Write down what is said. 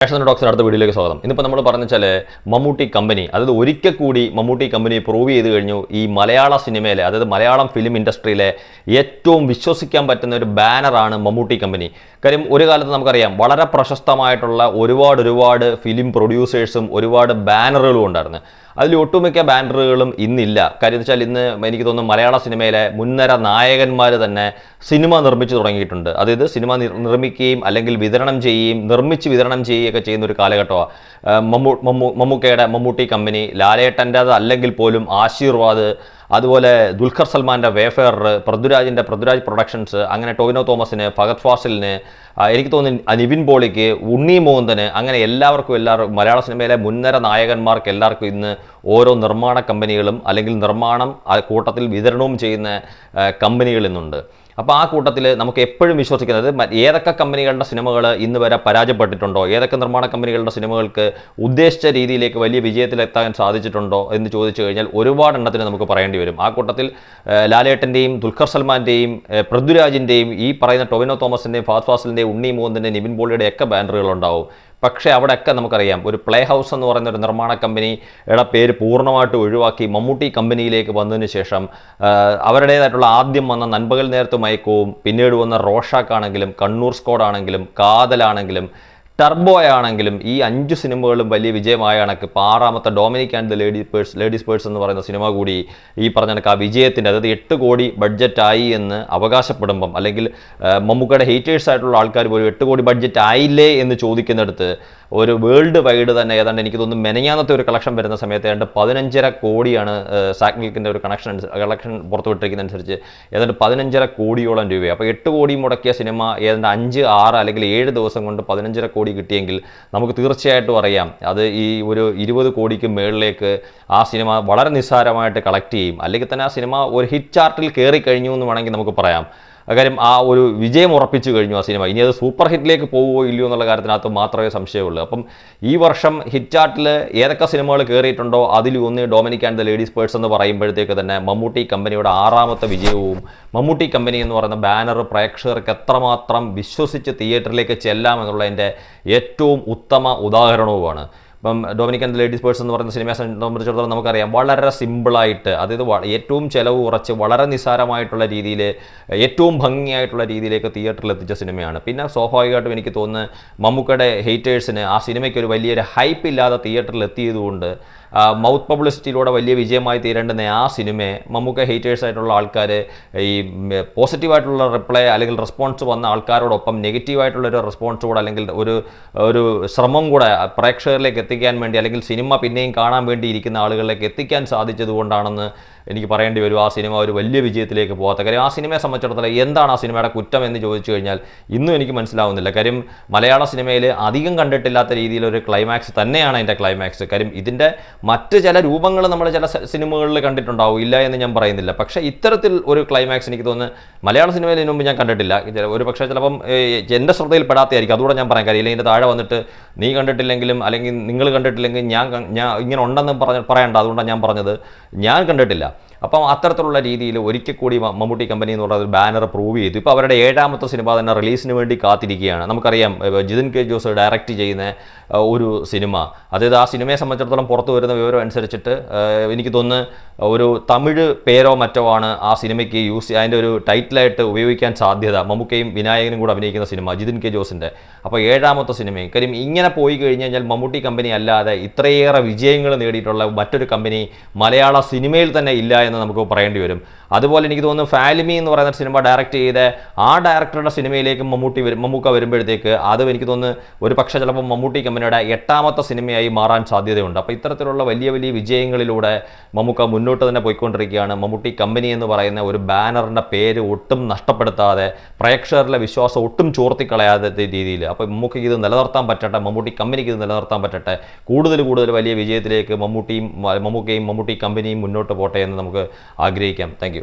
Fashion ടോക്സിന് അടുത്ത വീഡിയോയിലേക്ക് സ്വാഗതം. ഇന്നിപ്പോൾ നമ്മൾ പറഞ്ഞാൽ മമ്മൂട്ടി കമ്പനി, അതായത് ഒരിക്കൽ കൂടി മമ്മൂട്ടി കമ്പനി പ്രൂവ് ചെയ്ത് കഴിഞ്ഞു ഈ മലയാള സിനിമയിലെ, അതായത് മലയാളം ഫിലിം ഇൻഡസ്ട്രിയിലെ ഏറ്റവും വിശ്വസിക്കാൻ പറ്റുന്ന ഒരു ബാനറാണ് മമ്മൂട്ടി കമ്പനി. കാര്യം ഒരു കാലത്ത് നമുക്കറിയാം വളരെ പ്രശസ്തമായിട്ടുള്ള ഒരുപാട് ഫിലിം പ്രൊഡ്യൂസേഴ്സും ഒരുപാട് ബാനറുകളും ഉണ്ടായിരുന്നു. അതിൽ ഒട്ടുമിക്ക ബാനറുകളും ഇന്നില്ല. കാര്യം എന്ന് വെച്ചാൽ ഇന്ന് എനിക്ക് തോന്നുന്നു മലയാള സിനിമയിലെ മുൻനിര നായകന്മാർ തന്നെ സിനിമ നിർമ്മിച്ചു തുടങ്ങിയിട്ടുണ്ട്. അതായത് സിനിമ നിർമ്മിക്കുകയും അല്ലെങ്കിൽ വിതരണം ചെയ്യുകയും നിർമ്മിച്ച് വിതരണം ചെയ്യുകയൊക്കെ ചെയ്യുന്ന ഒരു കാലഘട്ടമാണ്. മമ്മൂക്കയുടെ മമ്മൂട്ടി കമ്പനി, ലാലേട്ടൻ്റെത് അല്ലെങ്കിൽ പോലും ആശീർവാദ്, അതുപോലെ ദുൽഖർ സൽമാൻ്റെ വേഫെയർ, പൃഥ്വിരാജ് പ്രൊഡക്ഷൻസ്, അങ്ങനെ ടോവിനോ തോമസിന്, ഫഹദ് ഫാസിലിന്, എനിക്ക് തോന്നുന്നു നിവിൻ പോളിക്ക്, ഉണ്ണി മോഹന്തന്, അങ്ങനെ എല്ലാവർക്കും മലയാള സിനിമയിലെ മുൻനിര നായകന്മാർക്ക് എല്ലാവർക്കും ഇന്ന് ഓരോ നിർമ്മാണ കമ്പനികളും അല്ലെങ്കിൽ നിർമ്മാണം കൂട്ടത്തിൽ വിതരണവും ചെയ്യുന്ന കമ്പനികൾ ഇന്നുണ്ട്. അപ്പോൾ ആ കൂട്ടത്തിൽ നമുക്ക് എപ്പോഴും വിശ്വസിക്കുന്നത് ഏതൊക്കെ കമ്പനികളുടെ സിനിമകൾ ഇന്ന് വരെ പരാജയപ്പെട്ടിട്ടുണ്ടോ, ഏതൊക്കെ നിർമ്മാണ കമ്പനികളുടെ സിനിമകൾക്ക് ഉദ്ദേശിച്ച രീതിയിലേക്ക് വലിയ വിജയത്തിലെത്താൻ സാധിച്ചിട്ടുണ്ടോ എന്ന് ചോദിച്ചു കഴിഞ്ഞാൽ ഒരുപാട് എണ്ണത്തിന് നമുക്ക് പറയേണ്ടി വരും. ആ കൂട്ടത്തിൽ ലാലേട്ടൻ്റെയും ദുൽഖർ സൽമാൻ്റെയും പൃഥ്വിരാജിൻ്റെയും ഈ പറയുന്ന ടൊവിനോ തോമസിൻ്റെയും ഫഹദ് ഫാസിലിൻ്റെയും ഉണ്ണി മോഹന്തിൻ്റെയും നിവിൻ പോളിയുടെയും ഒക്കെ ബാനറുകളുണ്ടാവും. പക്ഷേ അവിടെയൊക്കെ നമുക്കറിയാം ഒരു പ്ലേ ഹൗസ് എന്ന് പറയുന്ന ഒരു നിർമ്മാണ കമ്പനിയുടെ പേര് പൂർണ്ണമായിട്ട് ഒഴിവാക്കി മമ്മൂട്ടി കമ്പനിയിലേക്ക് വന്നതിന് ശേഷം അവരുടേതായിട്ടുള്ള ആദ്യം വന്ന നൻപകൽ നേരത്ത് മയക്കവും, പിന്നീട് വന്ന റോഷാക്കാണെങ്കിലും, കണ്ണൂർ സ്ക്വാഡ് ആണെങ്കിലും, കാതലാണെങ്കിലും, ടർബോ ആണെങ്കിലും ഈ 5 സിനിമകളും വലിയ വിജയമായ കണക്ക് ഇപ്പോൾ 6ാമത്തെ Dominic and the ladies purse എന്ന് പറയുന്ന സിനിമ കൂടി ഈ പറഞ്ഞ കണക്ക് ആ വിജയത്തിൻ്റെ, അതായത് 8 കോടി ബഡ്ജറ്റായി എന്ന് അവകാശപ്പെടുമ്പം, അല്ലെങ്കിൽ മമ്മൂക്കയുടെ ഹേറ്റേഴ്സ് ആയിട്ടുള്ള ആൾക്കാർ പോലും 8 കോടി ബഡ്ജറ്റ് ആയില്ലേ എന്ന് ചോദിക്കുന്നിടത്ത് ഒരു വേൾഡ് വൈഡ് തന്നെ ഏതാണ്ട് എനിക്ക് തോന്നുന്നു മെനഞ്ഞാന്നത്തെ ഒരു കളക്ഷൻ വരുന്ന സമയത്ത് ഏതാണ്ട് 15.5 കോടിയാണ് സാക്നിൽക്കിൻ്റെ ഒരു കളക്ഷൻ പുറത്തുവിട്ടിരിക്കുന്നതനുസരിച്ച് ഏതാണ്ട് 15.5 കോടിയോളം രൂപയാണ്. അപ്പോൾ 8 കോടി മുടക്കിയ സിനിമ ഏതാണ്ട് 5, 6 അല്ലെങ്കിൽ 7 ദിവസം കൊണ്ട് 15.5 കോടി കിട്ടിയെങ്കിൽ നമുക്ക് തീർച്ചയായിട്ടും അറിയാം അത് ഈ ഒരു 20 കോടിക്ക് മേളിലേക്ക് ആ സിനിമ വളരെ നിസ്സാരമായിട്ട് കളക്ട് ചെയ്യും. അല്ലെങ്കിൽ തന്നെ ആ സിനിമ ഒരു ഹിറ്റ് ചാർട്ടിൽ കയറി കഴിഞ്ഞു എന്ന് വേണമെങ്കിൽ നമുക്ക് പറയാം. കാര്യം ആ ഒരു വിജയം ഉറപ്പിച്ചു കഴിഞ്ഞു ആ സിനിമ. ഇനി അത് സൂപ്പർ ഹിറ്റിലേക്ക് പോവുമോ ഇല്ലയോ എന്നുള്ള കാര്യത്തിനകത്ത് മാത്രമേ സംശയമുള്ളൂ. അപ്പം ഈ വർഷം ഹിറ്റ് ചാർട്ടിൽ ഏതൊക്കെ സിനിമകൾ കയറിയിട്ടുണ്ടോ അതിൽ ഒന്ന് Dominic and the ladies purse എന്ന് പറയുമ്പോഴത്തേക്ക് തന്നെ മമ്മൂട്ടി കമ്പനിയുടെ 6ാമത്തെ വിജയവും, മമ്മൂട്ടി കമ്പനി എന്ന് പറയുന്ന ബാനർ പ്രേക്ഷകർക്ക് എത്രമാത്രം വിശ്വസിച്ച് തിയേറ്ററിലേക്ക് ചെല്ലാമെന്നുള്ളതിൻ്റെ ഏറ്റവും ഉത്തമ ഉദാഹരണവുമാണ്. ഇപ്പം Dominic and the ladies purse എന്ന് പറയുന്ന സിനിമയെ സംബന്ധിച്ചിടത്തോളം നമുക്കറിയാം വളരെ സിമ്പിളായിട്ട്, അതായത് ഏറ്റവും ചിലവ് കുറച്ച് വളരെ നിസ്സാരമായിട്ടുള്ള രീതിയിൽ ഏറ്റവും ഭംഗിയായിട്ടുള്ള രീതിയിലേക്ക് തിയേറ്ററിൽ എത്തിച്ച സിനിമയാണ്. പിന്നെ സ്വാഭാവികമായിട്ടും എനിക്ക് തോന്നുന്നു മമ്മൂക്കയുടെ ഹേറ്റേഴ്സിന് ആ സിനിമയ്ക്ക് ഒരു വലിയൊരു ഹൈപ്പ് ഇല്ലാതെ തിയേറ്ററിൽ എത്തിയതുകൊണ്ട് മൗത്ത് പബ്ലിസിറ്റിയിലൂടെ വലിയ വിജയമായി തീരേണ്ടുന്ന ആ സിനിമയെ മമ്മൂക്ക ഹേറ്റേഴ്സ് ആയിട്ടുള്ള ആൾക്കാർ ഈ പോസിറ്റീവായിട്ടുള്ള റിപ്ലൈ അല്ലെങ്കിൽ റെസ്പോൺസ് വന്ന ആൾക്കാരോടൊപ്പം നെഗറ്റീവായിട്ടുള്ളൊരു റെസ്പോൺസ് കൂടെ അല്ലെങ്കിൽ ഒരു ശ്രമം കൂടെ പ്രേക്ഷകരിലേക്ക് എത്തിക്കാൻ വേണ്ടി, അല്ലെങ്കിൽ സിനിമ പിന്നെയും കാണാൻ വേണ്ടി ഇരിക്കുന്ന ആളുകളിലേക്ക് എത്തിക്കാൻ സാധിച്ചതുകൊണ്ടാണെന്ന് എനിക്ക് പറയേണ്ടി വരും ആ സിനിമ ഒരു വലിയ വിജയത്തിലേക്ക് പോകാത്ത. കാര്യം ആ സിനിമയെ സംബന്ധിച്ചിടത്തോളം എന്താണ് ആ സിനിമയുടെ കുറ്റം എന്ന് ചോദിച്ചു കഴിഞ്ഞാൽ ഇന്നും എനിക്ക് മനസ്സിലാവുന്നില്ല. കാര്യം മലയാള സിനിമയിൽ അധികം കണ്ടിട്ടില്ലാത്ത രീതിയിലൊരു ക്ലൈമാക്സ് തന്നെയാണ് അതിൻ്റെ ക്ലൈമാക്സ്. കാര്യം ഇതിൻ്റെ മറ്റ് ചില രൂപങ്ങൾ നമ്മൾ ചില സിനിമകളിൽ കണ്ടിട്ടുണ്ടാവും, ഇല്ല എന്ന് ഞാൻ പറയുന്നില്ല. പക്ഷേ ഇത്തരത്തിൽ ഒരു ക്ലൈമാക്സ് എനിക്ക് തോന്നുന്നു മലയാള സിനിമയിൽ ഇതിനു മുമ്പ് ഞാൻ കണ്ടിട്ടില്ല. ഒരു പക്ഷേ ചിലപ്പം എൻ്റെ ശ്രദ്ധയിൽപ്പെടാത്തതായിരിക്കും, അതുകൂടെ ഞാൻ പറയാം. കാര്യം ഇതിൻ്റെ താഴെ വന്നിട്ട് നീ കണ്ടിട്ടില്ലെങ്കിലും അല്ലെങ്കിൽ നിങ്ങൾ കണ്ടിട്ടില്ലെങ്കിൽ ഞാൻ ഇങ്ങനെ ഉണ്ടെന്ന് പറയണ്ട, അതുകൊണ്ടാണ് ഞാൻ പറഞ്ഞത് ഞാൻ കണ്ടിട്ടില്ല. അപ്പം അത്തരത്തിലുള്ള രീതിയിൽ ഒരിക്കൽ കൂടി മമ്മൂട്ടി കമ്പനി എന്ന് പറയുന്ന ബാനർ പ്രൂവ് ചെയ്തു. ഇപ്പോൾ അവരുടെ 7ാമത്തെ സിനിമ തന്നെ റിലീസിന് വേണ്ടി കാത്തിരിക്കുകയാണ്. നമുക്കറിയാം ജിതിൻ കെ ജോസ് ഡയറക്റ്റ് ചെയ്യുന്ന ഒരു സിനിമ, അതായത് ആ സിനിമയെ സംബന്ധിച്ചിടത്തോളം പുറത്തു വരുന്ന വിവരം അനുസരിച്ചിട്ട് എനിക്ക് തോന്നുന്നു ഒരു തമിഴ് പേരോ മറ്റോ ആണ് ആ സിനിമയ്ക്ക് അതിൻ്റെ ഒരു ടൈറ്റിലായിട്ട് ഉപയോഗിക്കാൻ സാധ്യത. മമ്മൂക്കയും വിനായകനും കൂടെ അഭിനയിക്കുന്ന സിനിമ ജിതിൻ കെ ജോസിൻ്റെ. അപ്പോൾ 7ാമത്തെ സിനിമയും. കാര്യം ഇങ്ങനെ പോയി കഴിഞ്ഞ് കഴിഞ്ഞാൽ മമ്മൂട്ടി കമ്പനി അല്ലാതെ ഇത്രയേറെ വിജയങ്ങൾ നേടിയിട്ടുള്ള മറ്റൊരു കമ്പനി മലയാള സിനിമയിൽ തന്നെ ഇല്ല എന്ന് നമുക്ക് പറയേണ്ടി വരും. അതുപോലെ എനിക്ക് തോന്നുന്നു ഫാലിമി എന്ന് പറയുന്ന സിനിമ ഡയറക്റ്റ് ചെയ്ത ആ ഡയറക്ടറുടെ സിനിമയിലേക്ക് മമ്മൂക്ക വരുമ്പോഴത്തേക്ക് അത് എനിക്ക് തോന്നുന്നു ഒരു പക്ഷേ ചിലപ്പോൾ മമ്മൂട്ടി കമ്പനിയുടെ 8ാമത്തെ സിനിമയായി മാറാൻ സാധ്യതയുണ്ട്. അപ്പോൾ ഇത്തരത്തിലുള്ള വലിയ വിജയങ്ങളിലൂടെ മമ്മൂക്ക മുന്നോട്ട് തന്നെ പോയിക്കൊണ്ടിരിക്കുകയാണ്. മമ്മൂട്ടി കമ്പനി എന്ന് പറയുന്ന ഒരു ബാനറിൻ്റെ പേര് ഒട്ടും നഷ്ടപ്പെടുത്താതെ, പ്രേക്ഷകരിലെ വിശ്വാസം ഒട്ടും ചോർത്തിക്കളയാത്ത രീതിയിൽ. അപ്പോൾ മമ്മൂക്കയ്ക്ക് ഇത് നിലനിർത്താൻ പറ്റട്ടെ, മമ്മൂട്ടി കമ്പനിക്ക് ഇത് നിലനിർത്താൻ പറ്റട്ടെ. കൂടുതൽ വലിയ വിജയത്തിലേക്ക് മമ്മൂക്കയും മമ്മൂട്ടി കമ്പനിയും മുന്നോട്ട് പോട്ടെ എന്ന് നമുക്ക് ആഗ്രഹിക്കാം. Thank U.